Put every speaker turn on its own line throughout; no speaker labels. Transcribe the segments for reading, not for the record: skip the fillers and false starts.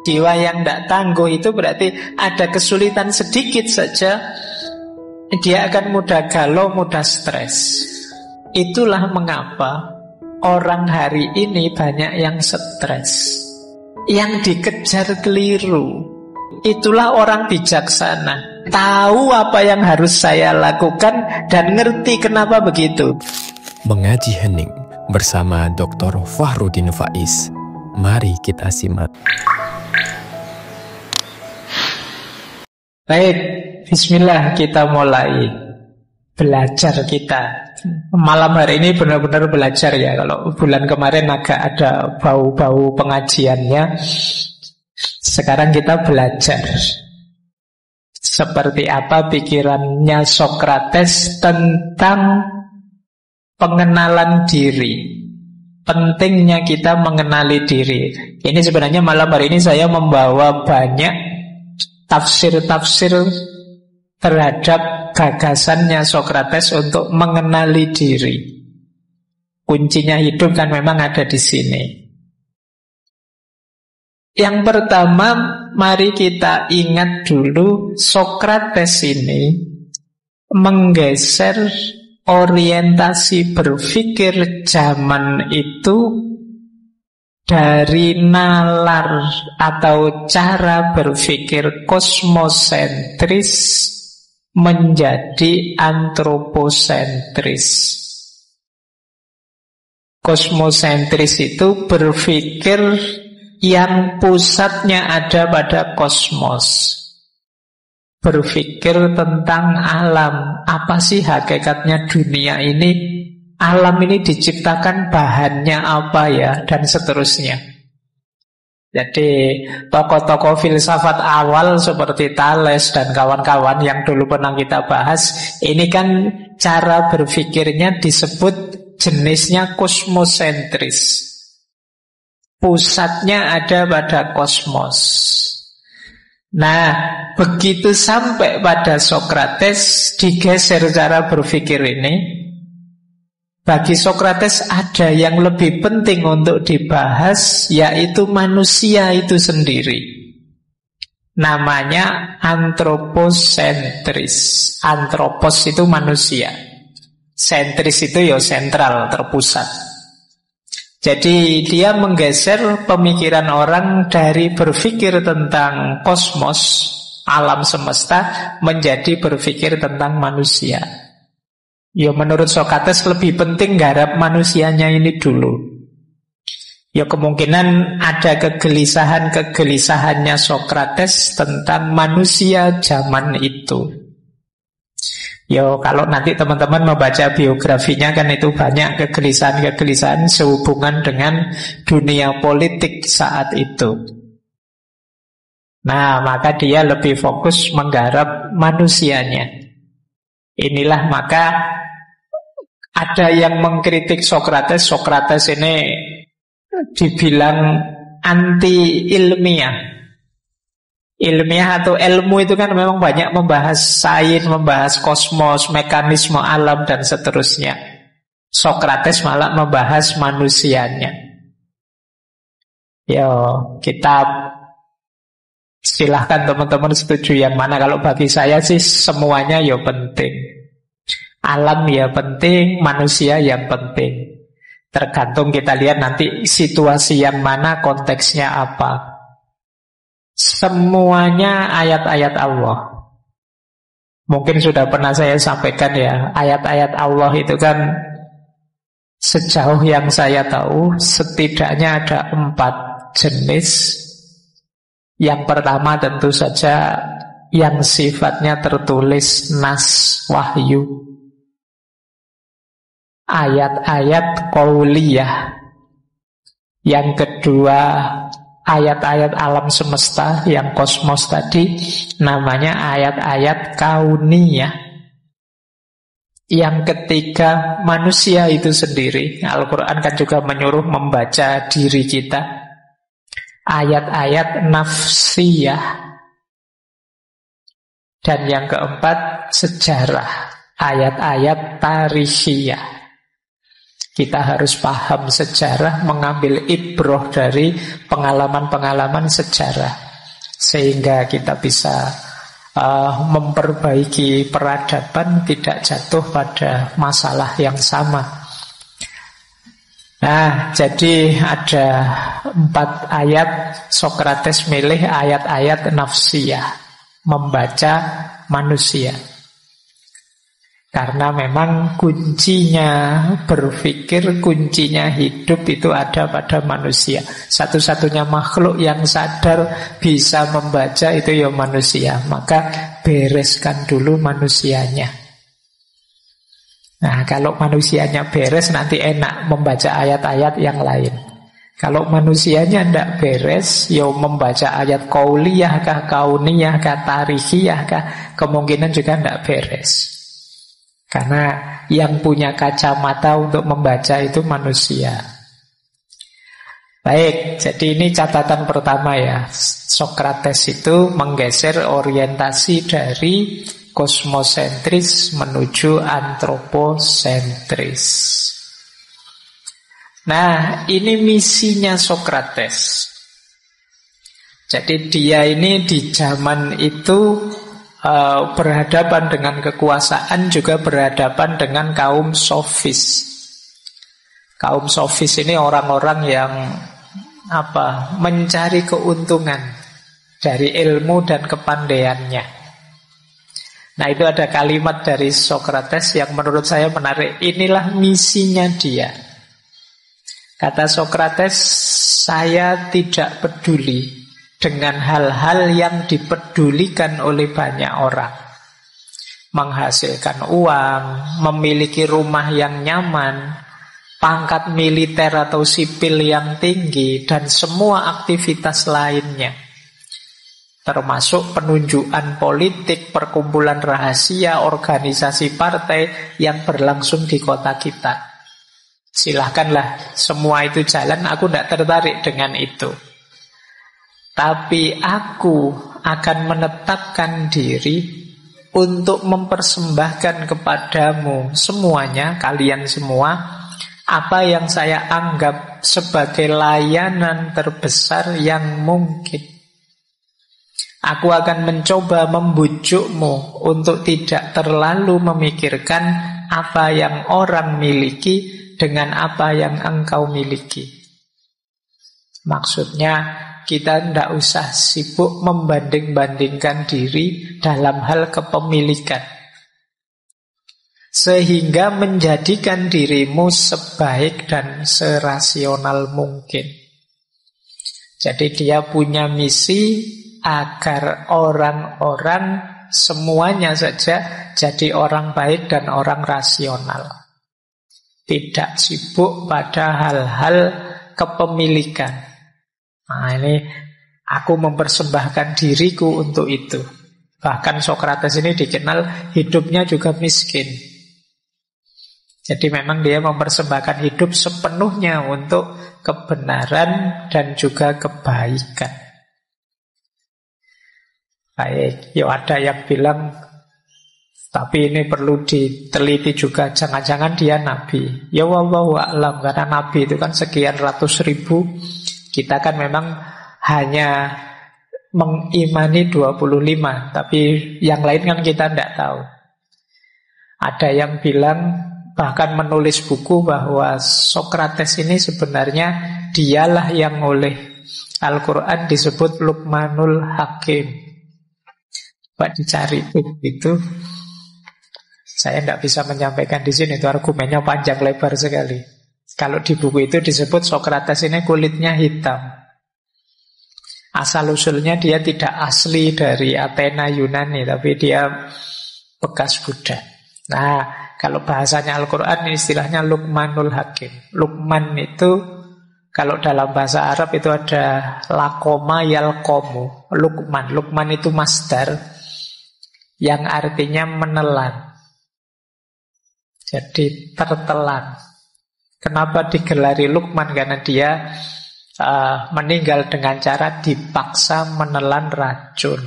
Jiwa yang tidak tangguh itu berarti ada kesulitan sedikit saja, dia akan mudah galau, mudah stres. Itulah mengapa orang hari ini banyak yang stres, yang dikejar keliru. Itulah orang bijaksana, tahu apa yang harus saya lakukan dan ngerti kenapa begitu.
Mengaji Hening bersama Dr. Fahrudin Faiz. Mari kita simak.
Baik, bismillah, kita mulai belajar kita. Malam hari ini benar-benar belajar ya. Kalau bulan kemarin agak ada bau-bau pengajiannya, sekarang kita belajar seperti apa pikirannya Sokrates tentang pengenalan diri. Pentingnya kita mengenali diri. Ini sebenarnya malam hari ini saya membawa banyak tafsir-tafsir terhadap gagasannya Sokrates untuk mengenali diri. Kuncinya hidup kan memang ada di sini. Yang pertama, mari kita ingat dulu Sokrates ini menggeser orientasi berpikir zaman itu dari nalar atau cara berpikir kosmosentris menjadi antroposentris. Kosmosentris itu berpikir yang pusatnya ada pada kosmos. Berpikir tentang alam. Apa sih hakikatnya dunia ini? Alam ini diciptakan bahannya apa ya? Dan seterusnya. Jadi tokoh-tokoh filsafat awal seperti Thales dan kawan-kawan yang dulu pernah kita bahas, ini kan cara berpikirnya disebut jenisnya kosmosentris. Pusatnya ada pada kosmos. Nah, begitu sampai pada Sokrates, digeser cara berpikir ini. Bagi Sokrates ada yang lebih penting untuk dibahas, yaitu manusia itu sendiri. Namanya antroposentris. Antropos itu manusia, sentris itu ya sentral, terpusat. Jadi dia menggeser pemikiran orang dari berpikir tentang kosmos, alam semesta, menjadi berpikir tentang manusia. Ya menurut Sokrates lebih penting garap manusianya ini dulu. Ya kemungkinan ada kegelisahannya Sokrates tentang manusia zaman itu. Ya kalau nanti teman-teman membaca biografinya kan itu banyak kegelisahan-kegelisahan sehubungan dengan dunia politik saat itu. Nah maka dia lebih fokus menggarap manusianya. Inilah maka ada yang mengkritik Sokrates. Sokrates ini dibilang anti ilmiah. Ilmiah atau ilmu itu kan memang banyak membahas sains, membahas kosmos, mekanisme alam dan seterusnya. Sokrates malah membahas manusianya. Yo, kita silahkan teman-teman setuju yang mana. Kalau bagi saya sih semuanya ya penting. Alam ya penting, manusia yang penting. Tergantung kita lihat nanti situasi yang mana, konteksnya apa. Semuanya ayat-ayat Allah. Mungkin sudah pernah saya sampaikan ya, ayat-ayat Allah itu kan sejauh yang saya tahu setidaknya ada 4 jenis. Yang pertama tentu saja yang sifatnya tertulis nas, wahyu. Ayat-ayat qauliyah. Yang kedua ayat-ayat alam semesta, yang kosmos tadi, namanya ayat-ayat kauniyah. Yang ketiga manusia itu sendiri. Al-Quran kan juga menyuruh membaca diri kita. Ayat-ayat nafsiyah. Dan yang keempat sejarah, ayat-ayat tarikhiyah. Kita harus paham sejarah, mengambil ibroh dari pengalaman-pengalaman sejarah, sehingga kita bisa memperbaiki peradaban, tidak jatuh pada masalah yang sama. Nah, jadi ada 4 ayat Sokrates milih ayat-ayat nafsiyah, membaca manusia. Karena memang kuncinya berpikir, kuncinya hidup itu ada pada manusia. Satu-satunya makhluk yang sadar bisa membaca itu ya manusia. Maka bereskan dulu manusianya. Nah, kalau manusianya beres, nanti enak membaca ayat-ayat yang lain. Kalau manusianya tidak beres, ya membaca ayat qauliyah kah, kauniyah kah, tarihiyah kah, kemungkinan juga tidak beres. Karena yang punya kacamata untuk membaca itu manusia. Baik, jadi ini catatan pertama ya. Sokrates itu menggeser orientasi dari kosmosentris menuju antroposentris. Nah, ini misinya Sokrates. Jadi dia ini di zaman itu berhadapan dengan kekuasaan, juga berhadapan dengan kaum sofis. Kaum sofis ini orang-orang yang mencari keuntungan dari ilmu dan kepandaiannya. Nah, itu ada kalimat dari Sokrates yang menurut saya menarik. Inilah misinya dia. Kata Sokrates, saya tidak peduli dengan hal-hal yang dipedulikan oleh banyak orang. Menghasilkan uang, memiliki rumah yang nyaman, pangkat militer atau sipil yang tinggi, dan semua aktivitas lainnya. Termasuk penunjukan politik, perkumpulan rahasia, organisasi partai yang berlangsung di kota kita. Silahkanlah semua itu jalan, aku tidak tertarik dengan itu. Tapi aku akan menetapkan diri untuk mempersembahkan kepadamu semuanya, kalian semua, apa yang saya anggap sebagai layanan terbesar yang mungkin. Aku akan mencoba membujukmu untuk tidak terlalu memikirkan apa yang orang miliki dengan apa yang engkau miliki. Maksudnya, kita tidak usah sibuk membanding-bandingkan diri dalam hal kepemilikan, sehingga menjadikan dirimu sebaik dan serasional mungkin. Jadi dia punya misi agar orang-orang semuanya saja jadi orang baik dan orang rasional. Tidak sibuk pada hal-hal kepemilikan. Nah, ini aku mempersembahkan diriku untuk itu. Bahkan Sokrates ini dikenal hidupnya juga miskin. Jadi memang dia mempersembahkan hidup sepenuhnya untuk kebenaran dan juga kebaikan. Baik, ya ada yang bilang, tapi ini perlu diteliti juga, jangan-jangan dia nabi. Ya wallahu a'lam, karena nabi itu kan sekian ratus ribu. Kita kan memang hanya mengimani 25, tapi yang lain kan kita tidak tahu. Ada yang bilang, bahkan menulis buku bahwa Sokrates ini sebenarnya dialah yang oleh Al-Quran disebut Luqmanul Hakim. Coba dicari itu. Saya tidak bisa menyampaikan di sini, itu argumennya panjang lebar sekali. Kalau di buku itu disebut Sokrates ini kulitnya hitam. Asal-usulnya dia tidak asli dari Athena Yunani, tapi dia bekas Buddha. Nah, kalau bahasanya Al-Quran istilahnya Luqmanul Hakim. Luqman itu kalau dalam bahasa Arab itu ada lakoma yalkomu. Luqman. Luqman itu masdar yang artinya menelan. Jadi tertelan. Kenapa digelari Luqman? Karena dia meninggal dengan cara dipaksa menelan racun.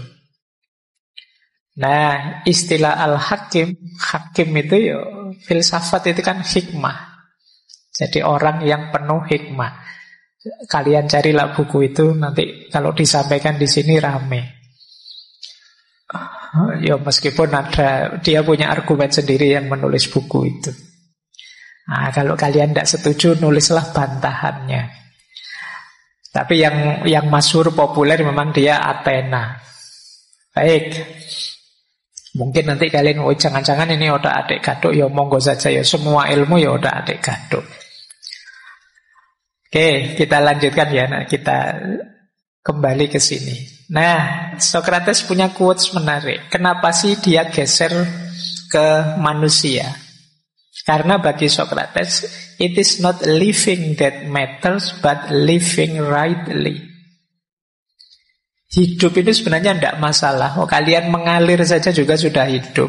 Nah, istilah Al-Hakim, Hakim itu ya filsafat itu kan hikmah. Jadi orang yang penuh hikmah. Kalian carilah buku itu, nanti kalau disampaikan di sini rame. Ya meskipun ada, dia punya argumen sendiri yang menulis buku itu. Nah, kalau kalian tidak setuju, nulislah bantahannya. Tapi yang masyhur populer memang dia Athena. Baik. Mungkin nanti kalian, oh jangan-jangan ini otak adik gaduk, ya monggo saja ya, semua ilmu ya otak adik gaduk. Oke, kita lanjutkan ya. Nah, kita kembali ke sini. Nah, Socrates punya quotes menarik. Kenapa sih dia geser ke manusia? Karena bagi Socrates, it is not living that matters, but living rightly. Hidup itu sebenarnya tidak masalah. Oh, kalian mengalir saja juga sudah hidup.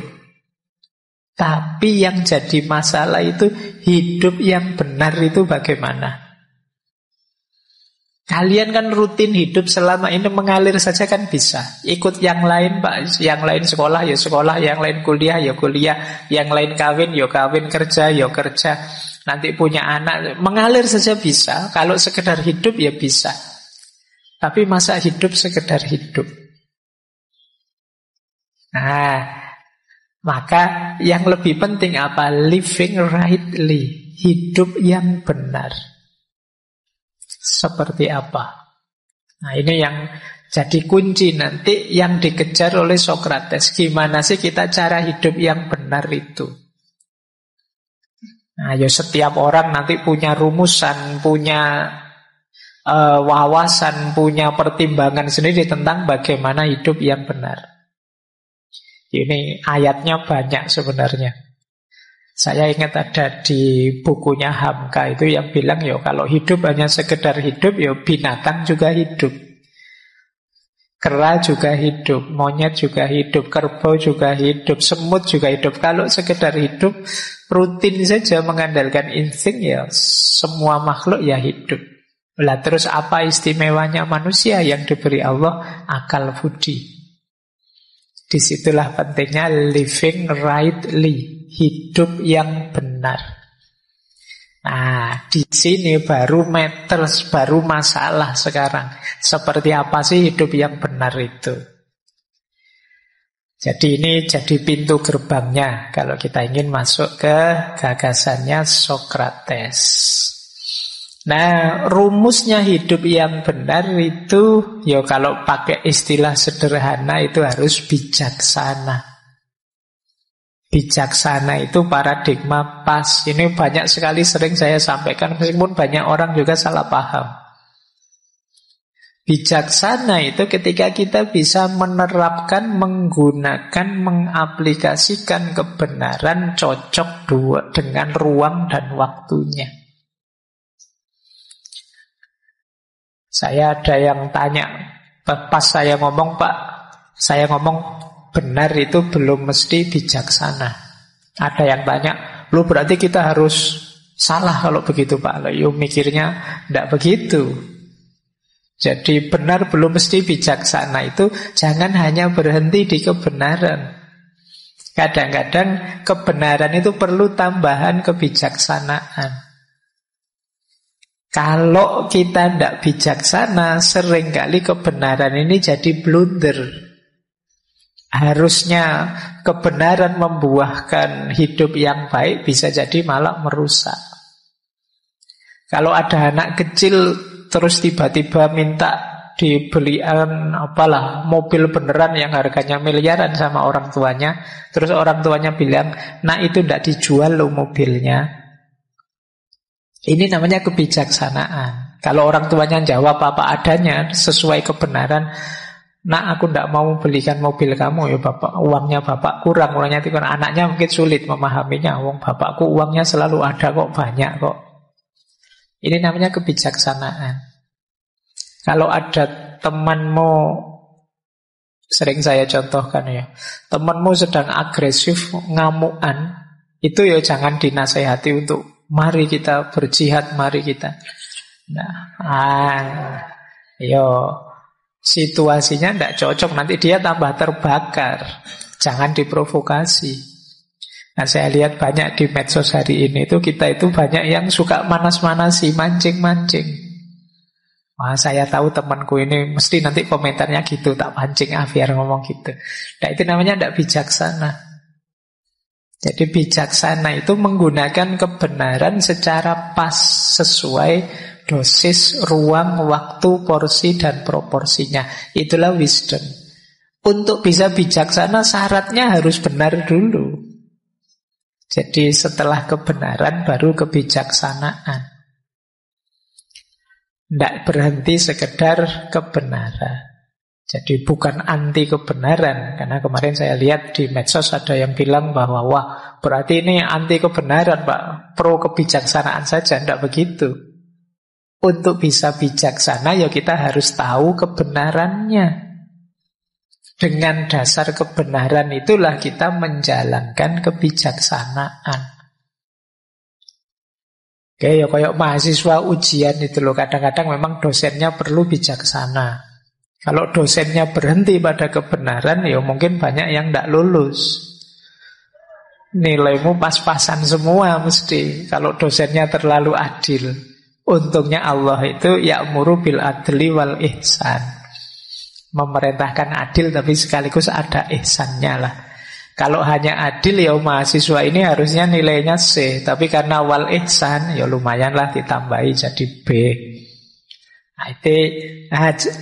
Tapi yang jadi masalah itu hidup yang benar itu bagaimana? Kalian kan rutin hidup selama ini mengalir saja kan bisa. Ikut yang lain Pak, yang lain sekolah ya sekolah, yang lain kuliah ya kuliah, yang lain kawin ya kawin, kerja ya kerja. Nanti punya anak, mengalir saja bisa. Kalau sekedar hidup ya bisa. Tapi masa hidup sekedar hidup. Nah, maka yang lebih penting apa? Living rightly, hidup yang benar. Seperti apa? Nah, ini yang jadi kunci nanti yang dikejar oleh Socrates. Gimana sih kita cara hidup yang benar itu? Nah, ya setiap orang nanti punya rumusan, punya wawasan, punya pertimbangan sendiri tentang bagaimana hidup yang benar. Ini ayatnya banyak sebenarnya. Saya ingat ada di bukunya Hamka itu yang bilang, ya kalau hidup hanya sekedar hidup, ya binatang juga hidup. Kera juga hidup, monyet juga hidup, kerbau juga hidup, semut juga hidup. Kalau sekedar hidup, rutin saja mengandalkan insting, ya semua makhluk ya hidup. Lah terus apa istimewanya manusia yang diberi Allah? Akal budi. Disitulah pentingnya living rightly, hidup yang benar. Nah, di sini baru matters, baru masalah sekarang. Seperti apa sih hidup yang benar itu? Jadi ini jadi pintu gerbangnya kalau kita ingin masuk ke gagasannya Socrates. Nah, rumusnya hidup yang benar itu, ya kalau pakai istilah sederhana itu harus bijaksana. Bijaksana itu paradigma pas. Ini banyak sekali sering saya sampaikan, meskipun banyak orang juga salah paham. Bijaksana itu ketika kita bisa menerapkan, menggunakan, mengaplikasikan kebenaran cocok dengan ruang dan waktunya. Saya ada yang tanya, pas saya ngomong, Pak, saya ngomong benar itu belum mesti bijaksana. Ada yang tanya, lu berarti kita harus salah kalau begitu, Pak. Yo mikirnya tidak begitu. Jadi benar belum mesti bijaksana itu jangan hanya berhenti di kebenaran. Kadang-kadang kebenaran itu perlu tambahan kebijaksanaan. Kalau kita tidak bijaksana, seringkali kebenaran ini jadi blunder. Harusnya kebenaran membuahkan hidup yang baik, bisa jadi malah merusak. Kalau ada anak kecil terus tiba-tiba minta dibelikan mobil beneran yang harganya miliaran sama orang tuanya, terus orang tuanya bilang, nah itu tidak dijual loh mobilnya. Ini namanya kebijaksanaan. Kalau orang tuanya jawab apa adanya sesuai kebenaran, nak aku tidak mau belikan mobil kamu ya bapak, uangnya bapak kurang, uangnya itu kan. Anaknya mungkin sulit memahaminya, wong bapakku uangnya selalu ada kok, banyak kok. Ini namanya kebijaksanaan. Kalau ada temanmu, sering saya contohkan ya, temanmu sedang agresif, ngamukan, itu ya jangan dinasehati untuk mari kita berjihad, mari kita. Situasinya tidak cocok, nanti dia tambah terbakar. Jangan diprovokasi. Nah, saya lihat banyak di medsos hari ini itu kita itu banyak yang suka manas-manasi, mancing-mancing. Wah, saya tahu temanku ini mesti nanti komentarnya gitu, tak pancing biar ngomong gitu. Nah, itu namanya tidak bijaksana. Jadi bijaksana itu menggunakan kebenaran secara pas, sesuai dosis, ruang, waktu, porsi, dan proporsinya. Itulah wisdom. Untuk bisa bijaksana syaratnya harus benar dulu. Jadi setelah kebenaran baru kebijaksanaan. Tidak berhenti sekedar kebenaran. Jadi bukan anti kebenaran. Karena kemarin saya lihat di medsos ada yang bilang bahwa wah, berarti ini anti kebenaran Pak, pro kebijaksanaan saja. Tidak begitu. Untuk bisa bijaksana ya kita harus tahu kebenarannya. Dengan dasar kebenaran itulah kita menjalankan kebijaksanaan. Oke, ya kayak mahasiswa ujian itu loh. Kadang-kadang memang dosennya perlu bijaksana. Kalau dosennya berhenti pada kebenaran, ya mungkin banyak yang tidak lulus. Nilaimu pas-pasan semua mesti. Kalau dosennya terlalu adil. Untungnya Allah itu ya'muru bil adli wal ihsan. Memerintahkan adil tapi sekaligus ada ihsannya lah. Kalau hanya adil ya mahasiswa ini harusnya nilainya C. Tapi karena wal ihsan ya lumayan lah ditambahi jadi B.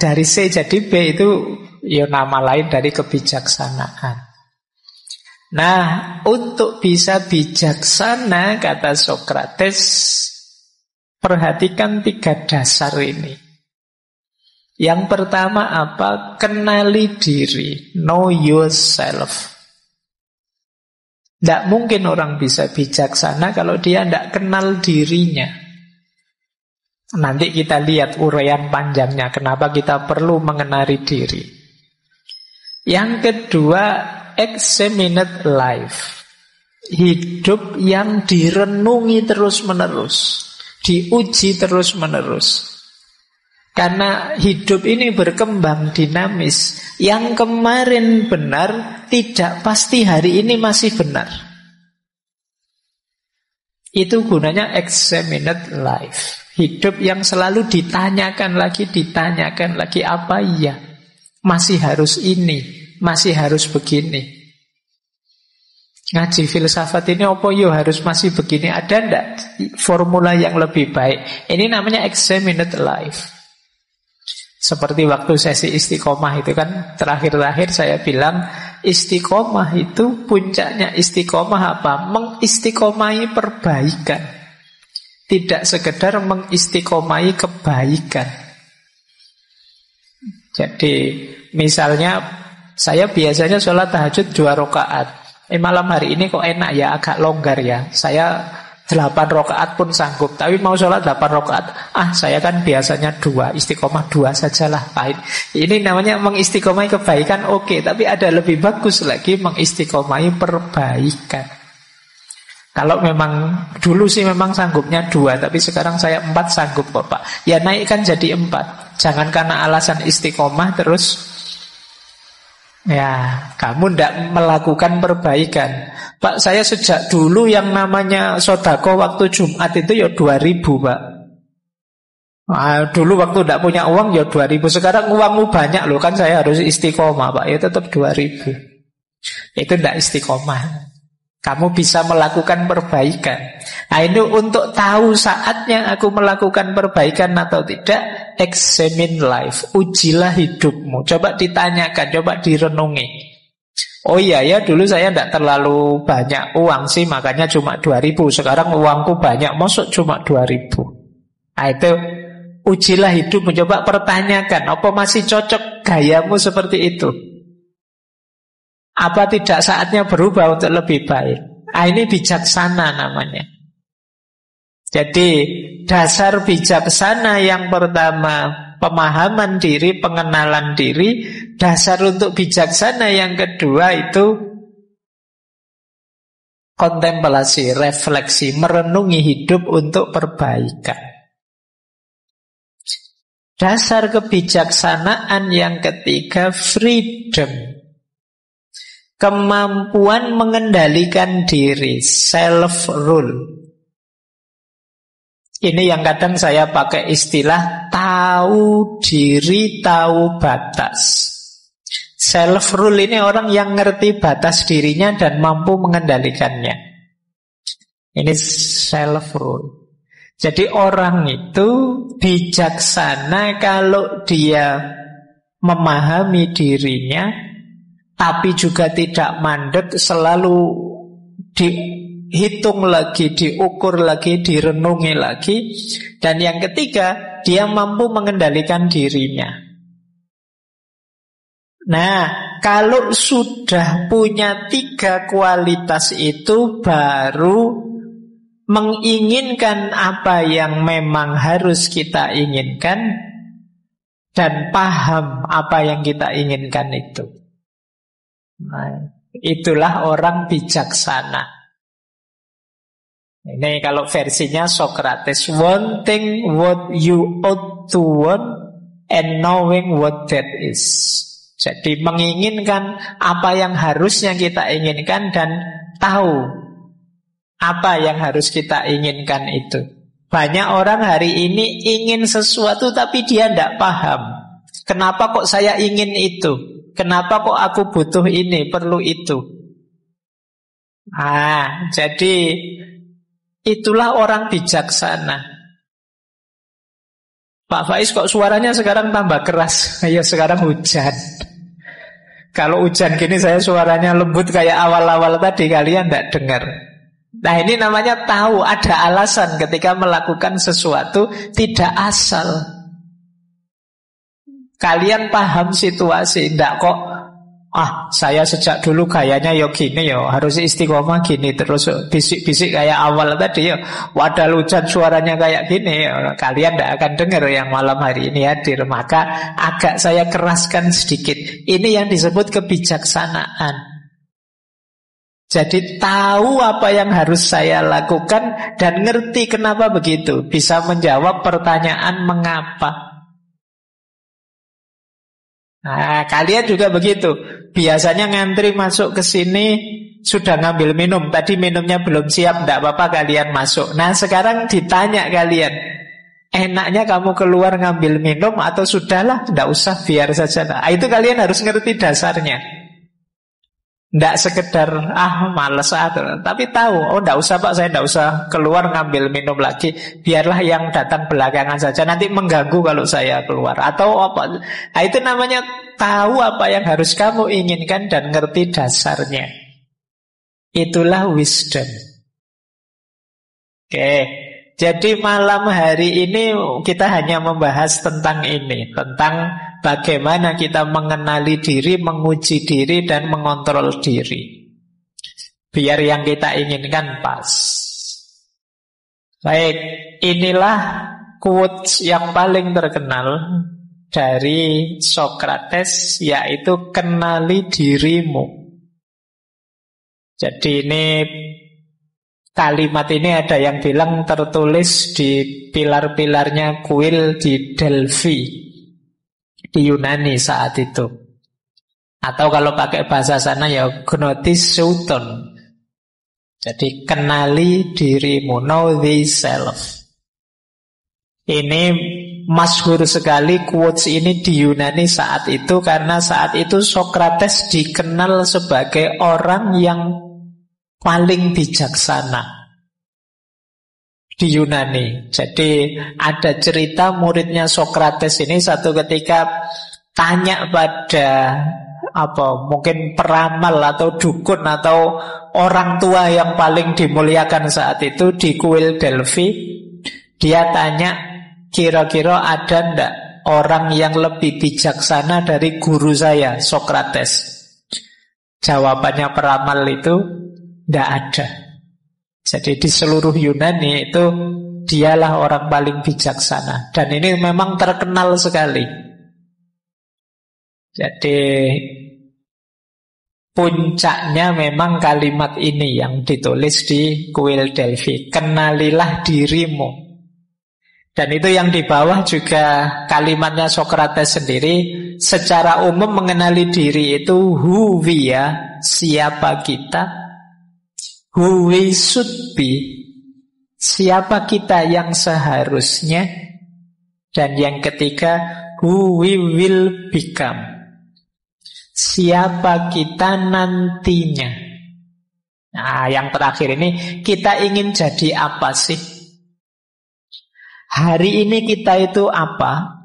Dari C jadi B itu ya nama lain dari kebijaksanaan. Nah, untuk bisa bijaksana, kata Sokrates, perhatikan 3 dasar ini. Yang pertama apa? Kenali diri, know yourself. Tidak mungkin orang bisa bijaksana kalau dia tidak kenal dirinya. Nanti kita lihat uraian panjangnya kenapa kita perlu mengenali diri. Yang kedua, examined life. Hidup yang direnungi terus-menerus, diuji terus-menerus. Karena hidup ini berkembang dinamis. Yang kemarin benar tidak pasti hari ini masih benar. Itu gunanya examined life. Hidup yang selalu ditanyakan lagi apa iya? Masih harus ini, masih harus begini. Ngaji filsafat ini apa yo harus masih begini? Ada enggak formula yang lebih baik? Ini namanya examined life. Seperti waktu sesi istiqomah itu kan terakhir-terakhir saya bilang istiqomah itu puncaknya istiqomah apa? Mengistiqomahi perbaikan. Tidak sekedar mengistiqomahi kebaikan. Jadi misalnya saya biasanya sholat tahajud 2 rakaat. Malam hari ini kok enak ya, agak longgar ya. Saya 8 rakaat pun sanggup. Tapi mau sholat 8 rakaat, saya kan biasanya 2, istiqomah 2 sajalah. Ini namanya mengistiqomahi kebaikan, oke. Tapi ada lebih bagus lagi mengistiqomahi perbaikan. Kalau memang dulu sih memang sanggupnya 2, tapi sekarang saya 4 sanggup kok Pak. Ya naikkan jadi 4. Jangan karena alasan istiqomah terus ya kamu tidak melakukan perbaikan. Pak, saya sejak dulu yang namanya sodako waktu Jumat itu ya 2.000 Pak. Dulu waktu tidak punya uang ya 2.000. Sekarang uangmu banyak loh, kan saya harus istiqomah Pak. Ya tetap 2.000. Itu tidak istiqomah. Kamu bisa melakukan perbaikan. Nah ini untuk tahu saatnya aku melakukan perbaikan atau tidak, examine life. Ujilah hidupmu. Coba ditanyakan, coba direnungi. Oh iya ya, dulu saya tidak terlalu banyak uang sih, makanya cuma 2.000. Sekarang uangku banyak, maksud cuma 2.000. Nah itu, ujilah hidupmu. Coba pertanyakan, apa masih cocok gayamu seperti itu? Apa tidak saatnya berubah untuk lebih baik? Ini bijaksana namanya. Jadi dasar bijaksana yang pertama pemahaman diri, pengenalan diri. Dasar untuk bijaksana yang kedua itu kontemplasi, refleksi, merenungi hidup untuk perbaikan. Dasar kebijaksanaan yang ketiga freedom. kemampuan mengendalikan diri, self-rule. Ini yang kadang saya pakai istilah tahu diri, tahu batas. Self-rule ini orang yang ngerti batas dirinya dan mampu mengendalikannya. Ini self-rule. Jadi orang itu bijaksana kalau dia memahami dirinya, tapi juga tidak mandek, selalu dihitung lagi, diukur lagi, direnungi lagi. Dan yang ketiga, dia mampu mengendalikan dirinya. Nah, kalau sudah punya 3 kualitas itu, baru menginginkan apa yang memang harus kita inginkan dan paham apa yang kita inginkan itu. Nah, itulah orang bijaksana. Ini kalau versinya Socrates, wanting what you ought to want and knowing what that is. Jadi menginginkan apa yang harusnya kita inginkan dan tahu apa yang harus kita inginkan itu. Banyak orang hari ini ingin sesuatu tapi dia tidak paham. Kenapa kok saya ingin itu? Kenapa kok aku butuh ini, perlu itu? Jadi itulah orang bijaksana. Pak Faiz kok suaranya sekarang tambah keras? Ya sekarang hujan. Kalau hujan gini saya suaranya lembut kayak awal-awal tadi, kalian tidak dengar. Nah ini namanya tahu, ada alasan ketika melakukan sesuatu, tidak asal. Kalian paham situasi, tidak kok saya sejak dulu gayanya ya gini ya, harus istiqomah gini terus bisik-bisik kayak awal tadi ya. Wadah hujan suaranya kayak gini ya. Kalian tidak akan dengar yang malam hari ini hadir. Maka agak saya keraskan sedikit. Ini yang disebut kebijaksanaan. Jadi tahu apa yang harus saya lakukan dan ngerti kenapa begitu. Bisa menjawab pertanyaan mengapa. Nah, kalian juga begitu. Biasanya ngantri masuk ke sini sudah ngambil minum. Tadi minumnya belum siap, tidak apa-apa kalian masuk. Nah, sekarang ditanya kalian, enaknya kamu keluar ngambil minum atau sudahlah, tidak usah, biar saja. Nah, itu kalian harus ngerti dasarnya. Tidak sekedar males tapi tahu, tidak usah Pak, saya tidak usah keluar ngambil minum lagi, biarlah yang datang belakangan saja, nanti mengganggu kalau saya keluar atau apa. Nah, itu namanya tahu apa yang harus kamu inginkan dan ngerti dasarnya. Itulah wisdom. Oke. Jadi malam hari ini kita hanya membahas tentang ini, tentang bagaimana kita mengenali diri, menguji diri, dan mengontrol diri. Biar yang kita inginkan pas. Baik, inilah quotes yang paling terkenal dari Socrates, yaitu kenali dirimu. Jadi ini kalimat ini ada yang bilang tertulis di pilar-pilarnya kuil di Delphi, di Yunani saat itu. Atau kalau pakai bahasa sana ya gnotis souton. Jadi kenali dirimu, know thyself. Ini masyhur sekali quotes ini di Yunani saat itu, karena saat itu Socrates dikenal sebagai orang yang paling bijaksana di Yunani. Jadi ada cerita muridnya Socrates ini satu ketika tanya pada mungkin peramal atau dukun atau orang tua yang paling dimuliakan saat itu di kuil Delphi. Dia tanya, kira-kira ada ndak orang yang lebih bijaksana dari guru saya Socrates? Jawabannya peramal itu, tidak ada. Jadi di seluruh Yunani itu dialah orang paling bijaksana. Dan ini memang terkenal sekali. Jadi puncaknya memang kalimat ini yang ditulis di kuil Delphi. Kenalilah dirimu. Dan itu yang di bawah juga kalimatnya Socrates sendiri. Secara umum mengenali diri itu who we ya, siapa kita. Who we should be, siapa kita yang seharusnya. Dan yang ketiga, who we will become, siapa kita nantinya. Nah, yang terakhir ini, kita ingin jadi apa sih? Hari ini kita itu apa?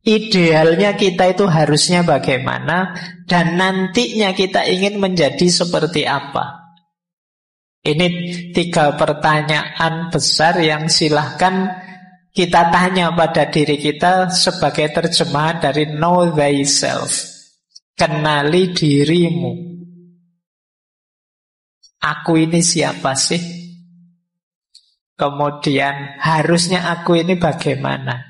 Idealnya kita itu harusnya bagaimana? Dan nantinya kita ingin menjadi seperti apa? Ini 3 pertanyaan besar yang silahkan kita tanya pada diri kita sebagai terjemahan dari know thyself. Kenali dirimu. Aku ini siapa sih? Kemudian harusnya aku ini bagaimana?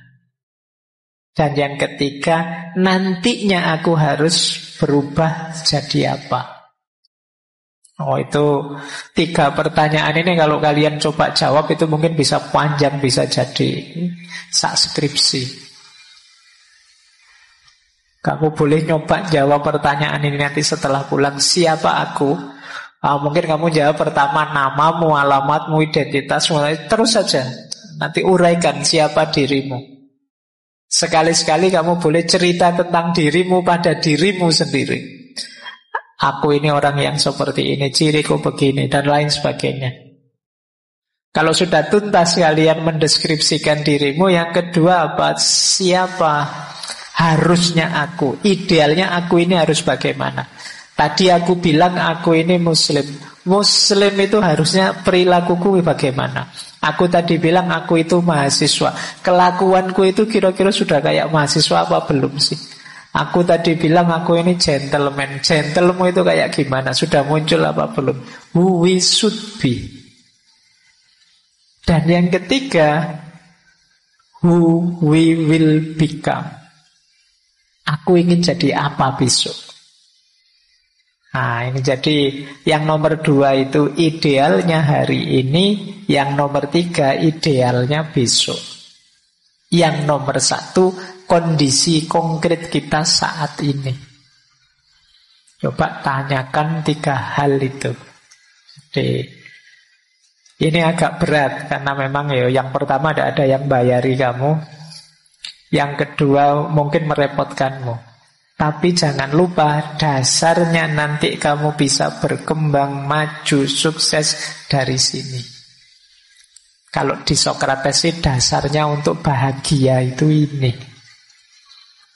Dan yang ketiga, nantinya aku harus berubah jadi apa? Oh, itu 3 pertanyaan ini kalau kalian coba jawab itu mungkin bisa panjang, bisa jadi sak skripsi. Kamu boleh nyoba jawab pertanyaan ini nanti setelah pulang. Siapa aku? Mungkin kamu jawab pertama namamu, alamatmu, identitas, terus saja. Nanti uraikan siapa dirimu. Sekali-sekali kamu boleh cerita tentang dirimu pada dirimu sendiri. Aku ini orang yang seperti ini, ciriku begini, dan lain sebagainya. Kalau sudah tuntas kalian mendeskripsikan dirimu, yang kedua apa? Siapa harusnya aku? Idealnya aku ini harus bagaimana? Tadi aku bilang aku ini muslim. Muslim itu harusnya perilakuku bagaimana? Aku tadi bilang aku itu mahasiswa. Kelakuanku itu kira-kira sudah kayak mahasiswa apa belum sih? Aku tadi bilang aku ini gentleman. Gentleman itu kayak gimana? Sudah muncul apa belum? Who we should be. Dan yang ketiga, who we will become. Aku ingin jadi apa besok? Nah, ini jadi yang nomor 2 itu idealnya hari ini, yang nomor 3 idealnya besok. Yang nomor 1 kondisi konkret kita saat ini. Coba tanyakan 3 hal itu. Jadi ini agak berat karena memang ya yang pertama ada yang bayari kamu, yang kedua mungkin merepotkanmu. Tapi jangan lupa dasarnya nanti kamu bisa berkembang, maju, sukses dari sini. Kalau di Socrates sih dasarnya untuk bahagia itu ini.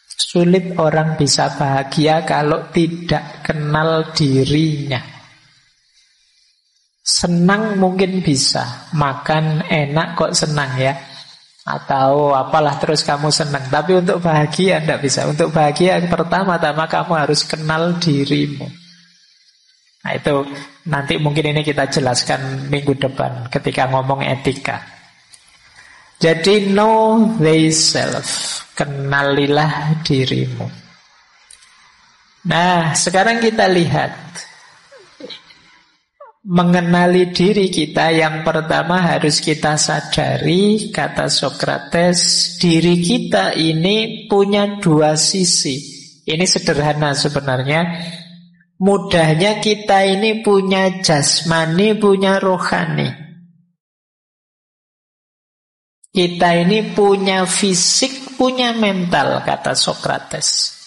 Sulit orang bisa bahagia kalau tidak kenal dirinya. Senang mungkin bisa, makan enak kok senang ya. Atau apalah terus kamu senang. Tapi untuk bahagia tidak bisa. Untuk bahagia pertama-tama kamu harus kenal dirimu. Nah itu nanti mungkin ini kita jelaskan minggu depan ketika ngomong etika. Jadi know thyself. Kenalilah dirimu. Nah sekarang kita lihat. Mengenali diri kita yang pertama harus kita sadari, kata Socrates, diri kita ini punya 2 sisi. Ini sederhana sebenarnya. Mudahnya kita ini punya jasmani, punya rohani. Kita ini punya fisik, punya mental, kata Socrates.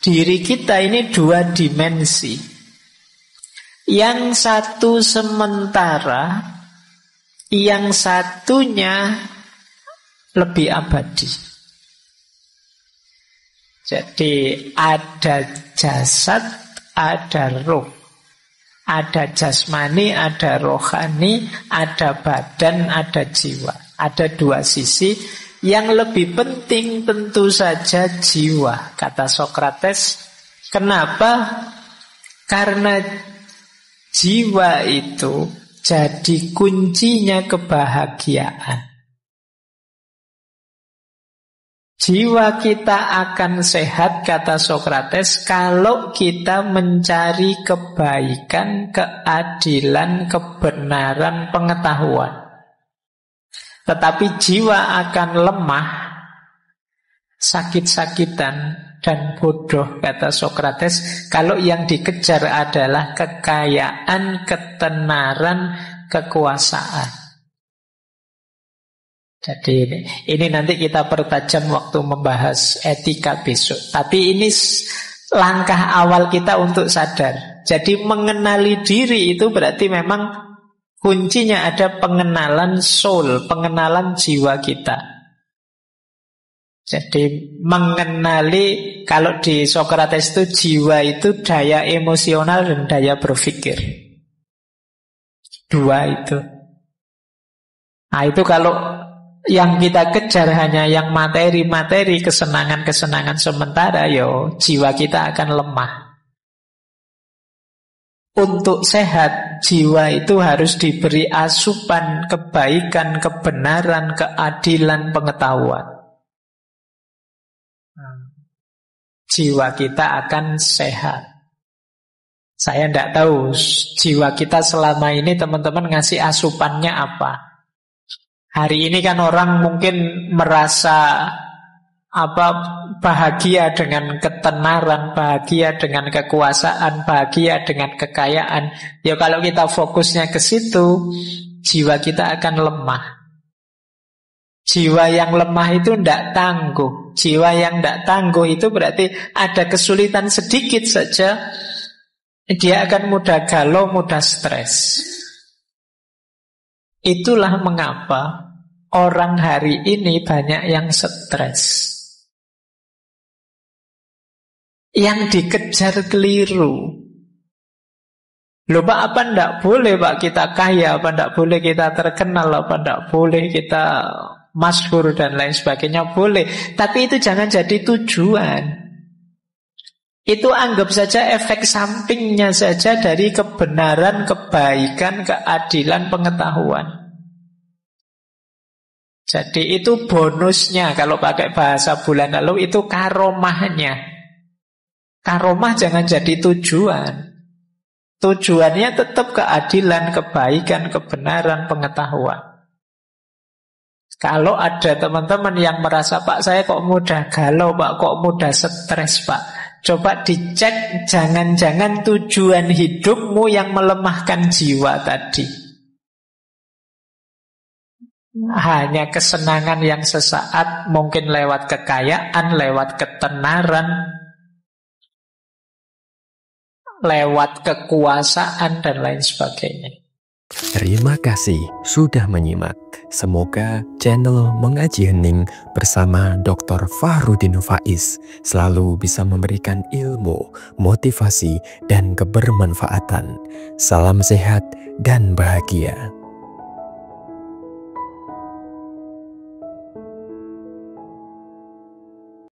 Diri kita ini 2 dimensi. Yang satu sementara, yang satunya lebih abadi. Jadi ada jasad, ada roh. Ada jasmani, ada rohani, ada badan, ada jiwa. Ada 2 sisi. Yang lebih penting tentu saja jiwa, kata Socrates. Kenapa? Karena jiwa itu jadi kuncinya kebahagiaan. Jiwa kita akan sehat, kata Socrates, kalau kita mencari kebaikan, keadilan, kebenaran, pengetahuan. Tetapi jiwa akan lemah, sakit-sakitan, dan bodoh, kata Sokrates, kalau yang dikejar adalah kekayaan, ketenaran, kekuasaan. Jadi ini nanti kita pertajam waktu membahas etika besok. Tapi ini langkah awal kita untuk sadar. Jadi mengenali diri itu berarti memang kuncinya ada pengenalan soul, pengenalan jiwa kita. Jadi mengenali, kalau di Sokrates itu jiwa itu daya emosional dan daya berpikir. Dua itu. Nah itu kalau yang kita kejar hanya yang materi-materi, kesenangan-kesenangan sementara, jiwa kita akan lemah. Untuk sehat, jiwa itu harus diberi asupan kebaikan, kebenaran, keadilan, pengetahuan. Jiwa kita akan sehat. Saya tidak tahu jiwa kita selama ini teman-teman ngasih asupannya apa. Hari ini kan orang mungkin merasa bahagia dengan ketenaran, bahagia dengan kekuasaan, bahagia dengan kekayaan. Ya kalau kita fokusnya ke situ, jiwa kita akan lemah. Jiwa yang lemah itu tidak tangguh. Jiwa yang tidak tangguh itu berarti ada kesulitan sedikit saja, dia akan mudah galau, mudah stres. Itulah mengapa orang hari ini banyak yang stres. Yang dikejar keliru. Loh Pak, apa tidak boleh Pak kita kaya, apa tidak boleh kita terkenal, apa tidak boleh kita masyhur dan lain sebagainya, boleh. Tapi itu jangan jadi tujuan. Itu anggap saja efek sampingnya saja dari kebenaran, kebaikan, keadilan, pengetahuan. Jadi itu bonusnya. Kalau pakai bahasa bulan lalu itu karomahnya. Karomah jangan jadi tujuan. Tujuannya tetap keadilan, kebaikan, kebenaran, pengetahuan. Kalau ada teman-teman yang merasa, Pak saya kok mudah galau, Pak kok mudah stres, Pak, coba dicek, jangan-jangan tujuan hidupmu yang melemahkan jiwa tadi. Hanya kesenangan yang sesaat, mungkin lewat kekayaan, lewat ketenaran, lewat kekuasaan dan lain sebagainya.
Terima kasih sudah menyimak. Semoga channel Mengaji Hening bersama Dr. Fahrudin Faiz selalu bisa memberikan ilmu, motivasi, dan kebermanfaatan. Salam sehat dan bahagia.